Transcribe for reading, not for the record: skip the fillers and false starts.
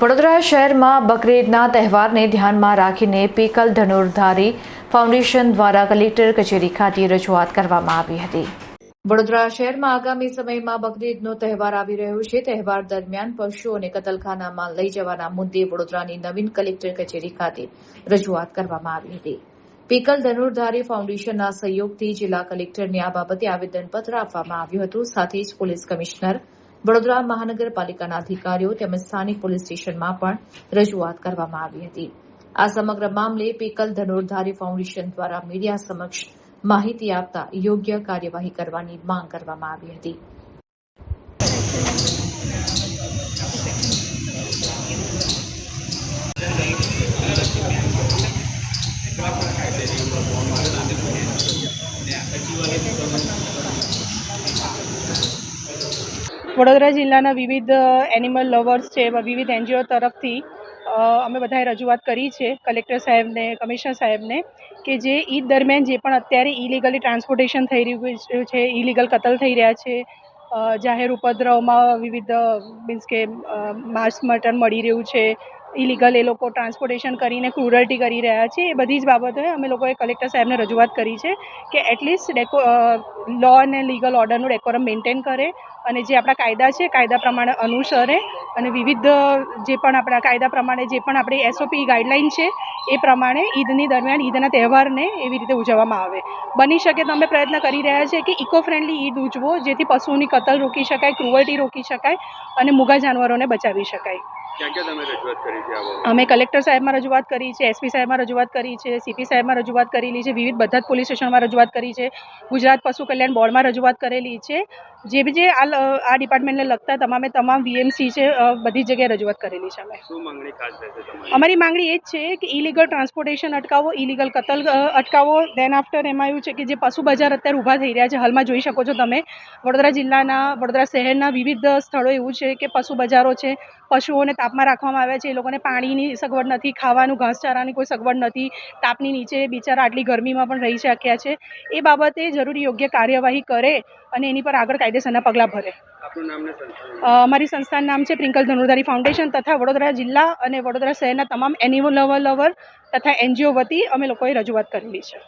વડોદરા શહેરમાં બકરીદના તહેવારને ધ્યાનમાં રાખીને પીકલ ધનુર્ધારી ફાઉન્ડેશન દ્વારા કલેક્ટર કચેરી ખાતે રજૂઆત કરવામાં આવી હતી। વડોદરા શહેરમાં આગામી સમયમાં બકરીદનો તહેવાર આવી રહ્યો છે। તહેવાર દરમિયાન પશુઓને કતલખાનામાં લઈ જવાના મુદ્દે વડોદરાની નવીન કલેક્ટર કચેરી ખાતે રજૂઆત કરવામાં આવી હતી। પીકલ ધનુર્ધારી ફાઉન્ડેશનના સહયોગથી જિલ્લા કલેક્ટરને આ બાબતે આવેદનપત્ર આપવામાં આવ્યું હતું। સાથે જ પોલીસ કમિશનર, વડોદરા મહાનગરપાલિકાના અધિકારીઓ તેમજ સ્થાનિક પોલીસ સ્ટેશનમાં પણ રજૂઆત કરવામાં આવી હતી। આ સમગ્ર મામલે પીકલ ધનુર્ધારી ફાઉન્ડેશન દ્વારા મીડિયા સમક્ષ માહિતી આપતા યોગ્ય કાર્યવાહી કરવાની માંગ કરવામાં આવી હતી। વડોદરા જિલ્લાના વિવિધ એનિમલ લવર્સ છે, વિવિધ એનજીઓ તરફથી અમે બધાએ રજૂઆત કરી છે કલેક્ટર સાહેબને, કમિશનર સાહેબને, કે જે ઈદ દરમિયાન જે પણ અત્યારે ઇલીગલી ટ્રાન્સપોર્ટેશન થઈ રહ્યું છે, ઇલીગલ કતલ થઈ રહ્યા છે, જાહેર ઉપદ્રવમાં વિવિધ મીન્સ કે માંસ મટન મળી રહ્યું છે, ઇલીગલ એ લોકો ટ્રાન્સપોર્ટેશન કરીને ક્રુરલ્ટી કરી રહ્યા છે, એ બધી જ બાબતોએ અમે લોકોએ કલેક્ટર સાહેબને રજૂઆત કરી છે કે એટલીસ્ટ લો અને લીગલ ઓર્ડરનું ડેકોરમ મેન્ટેન કરે અને જે આપણા કાયદા છે કાયદા પ્રમાણે અનુસરે અને વિવિધ જે પણ આપણા કાયદા પ્રમાણે જે પણ આપણી SOP ગાઈડલાઇન છે એ પ્રમાણે ઈદની દરમિયાન ઈદના તહેવારને એવી રીતે ઉજવવામાં આવે। બની શકે તો અમે પ્રયત્ન કરી રહ્યા છીએ કે ઇકો ફ્રેન્ડલી ઈદ ઉજવો, જેથી પશુઓની કતલ રોકી શકાય, ક્રુઅલ્ટી રોકી શકાય અને મૂગા જાનવરોને બચાવી શકાય। અમે કલેક્ટર સાહેબમાં રજૂઆત કરી છે, SP સાહેબમાં રજૂઆત કરી છે, CP સાહેબમાં રજૂઆત કરેલી છે, વિવિધ બધા જ પોલીસ સ્ટેશનમાં રજૂઆત કરી છે, ગુજરાત પશુ કલ્યાણ બોર્ડમાં રજૂઆત કરેલી છે, જે આ ડિપાર્ટમેન્ટને લગતા તમામ VMC છે, બધી જગ્યાએ રજૂઆત કરેલી છે। અમારી માંગણી એ જ છે કે ઇલીગલ ટ્રાન્સપોર્ટેશન અટકાવો, ઇલીગલ કતલ અટકાવો। દેન આફ્ટર એમાં એવું છે કે જે પશુ બજાર અત્યારે ઊભા થઈ રહ્યા છે, હાલમાં જોઈ શકો છો તમે વડોદરા જિલ્લાના, વડોદરા શહેરના વિવિધ સ્થળો એવું છે કે પશુ બજારો છે, પશુઓને તાપમાં રાખવામાં આવ્યા છે, એ લોકોને પાણીની સગવડ નથી, ખાવાનું ઘાસચારાની કોઈ સગવડ નથી, તાપની નીચે બિચારા આટલી ગરમીમાં પણ રહી શક્યા છે। એ બાબતે જરૂરી યોગ્ય કાર્યવાહી કરે અને એની પર આગળ કાયદેસરના પગલાં ભરે। અમારી સંસ્થાનું નામ છે પીકલ ધનુર્ધારી ફાઉન્ડેશન તથા વડોદરા જિલ્લા અને વડોદરા શહેરના તમામ એનિમલ લવર તથા NGO વતી અમે લોકોએ રજૂઆત કરેલી છે।